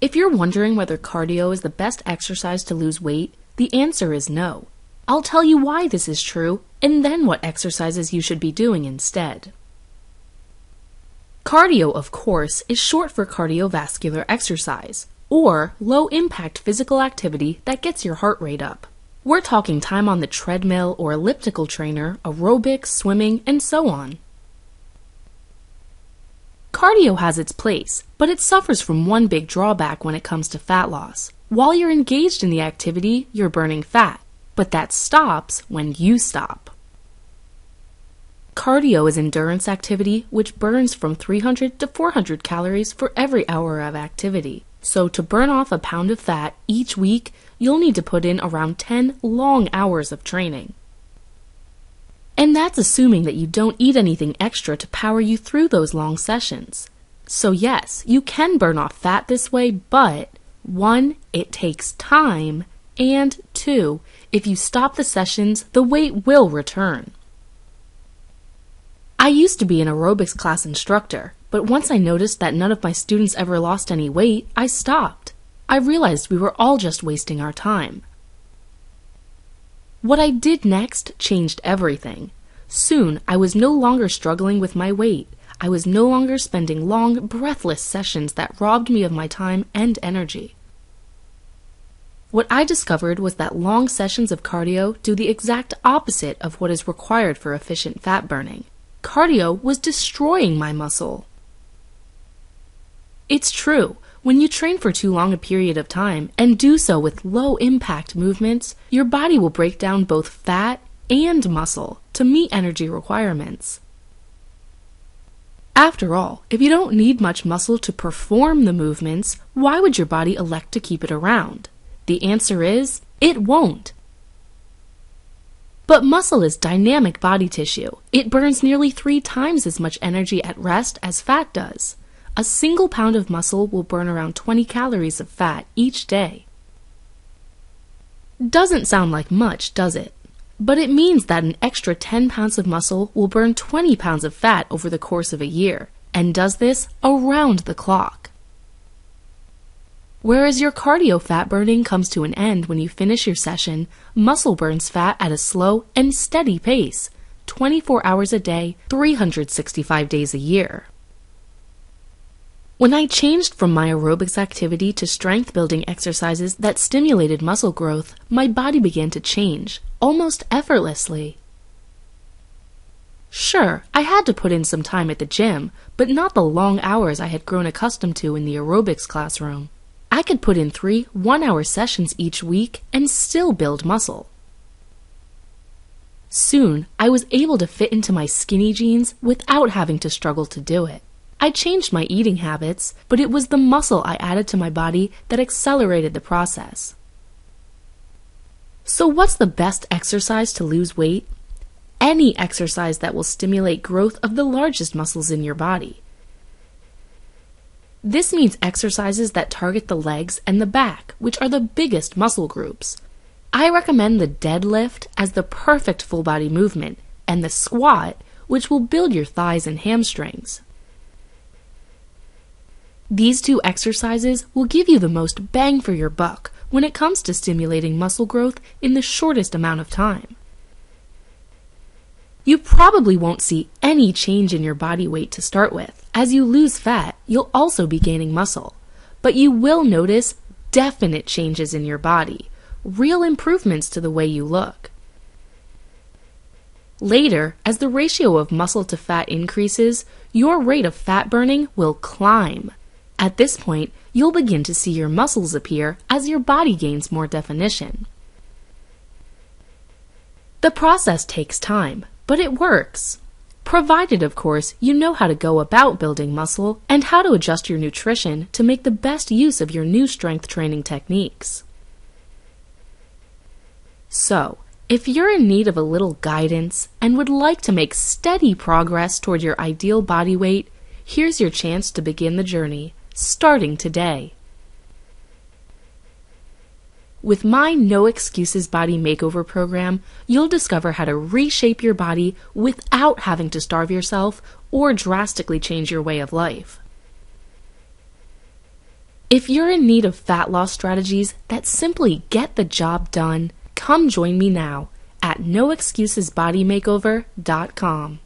If you're wondering whether cardio is the best exercise to lose weight, the answer is no. I'll tell you why this is true, and then what exercises you should be doing instead. Cardio, of course, is short for cardiovascular exercise, or low-impact physical activity that gets your heart rate up. We're talking time on the treadmill or elliptical trainer, aerobics, swimming, and so on. Cardio has its place, but it suffers from one big drawback when it comes to fat loss. While you're engaged in the activity, you're burning fat, but that stops when you stop. Cardio is endurance activity which burns from 300 to 400 calories for every hour of activity. So to burn off a pound of fat each week, you'll need to put in around 10 long hours of training. And that's assuming that you don't eat anything extra to power you through those long sessions. So yes, you can burn off fat this way, but 1, it takes time, and 2, if you stop the sessions, the weight will return. I used to be an aerobics class instructor, but once I noticed that none of my students ever lost any weight, I stopped. I realized we were all just wasting our time. What I did next changed everything. Soon, I was no longer struggling with my weight. I was no longer spending long, breathless sessions that robbed me of my time and energy. What I discovered was that long sessions of cardio do the exact opposite of what is required for efficient fat burning. Cardio was destroying my muscle. It's true, when you train for too long a period of time and do so with low-impact movements, your body will break down both fat and muscle to meet energy requirements. After all, if you don't need much muscle to perform the movements, why would your body elect to keep it around? The answer is, it won't. But muscle is dynamic body tissue. It burns nearly 3 times as much energy at rest as fat does. A single pound of muscle will burn around 20 calories of fat each day. Doesn't sound like much, does it? But it means that an extra 10 pounds of muscle will burn 20 pounds of fat over the course of a year, and does this around the clock. Whereas your cardio fat burning comes to an end when you finish your session, muscle burns fat at a slow and steady pace, 24 hours a day, 365 days a year. When I changed from my aerobics activity to strength-building exercises that stimulated muscle growth, my body began to change, almost effortlessly. Sure, I had to put in some time at the gym, but not the long hours I had grown accustomed to in the aerobics classroom. I could put in 3 one-hour sessions each week and still build muscle. Soon, I was able to fit into my skinny jeans without having to struggle to do it. I changed my eating habits, but it was the muscle I added to my body that accelerated the process. So what's the best exercise to lose weight? Any exercise that will stimulate growth of the largest muscles in your body. This means exercises that target the legs and the back, which are the biggest muscle groups. I recommend the deadlift as the perfect full body movement, and the squat, which will build your thighs and hamstrings. These 2 exercises will give you the most bang for your buck when it comes to stimulating muscle growth in the shortest amount of time. You probably won't see any change in your body weight to start with. As you lose fat, you'll also be gaining muscle. But you will notice definite changes in your body, real improvements to the way you look. Later, as the ratio of muscle to fat increases, your rate of fat burning will climb. At this point, you'll begin to see your muscles appear as your body gains more definition. The process takes time, but it works. Provided, of course, you know how to go about building muscle and how to adjust your nutrition to make the best use of your new strength training techniques. So, if you're in need of a little guidance and would like to make steady progress toward your ideal body weight, here's your chance to begin the journey, starting today. With my No Excuses Body Makeover program, you'll discover how to reshape your body without having to starve yourself or drastically change your way of life. If you're in need of fat loss strategies that simply get the job done, come join me now at noexcusesbodymakeover.com.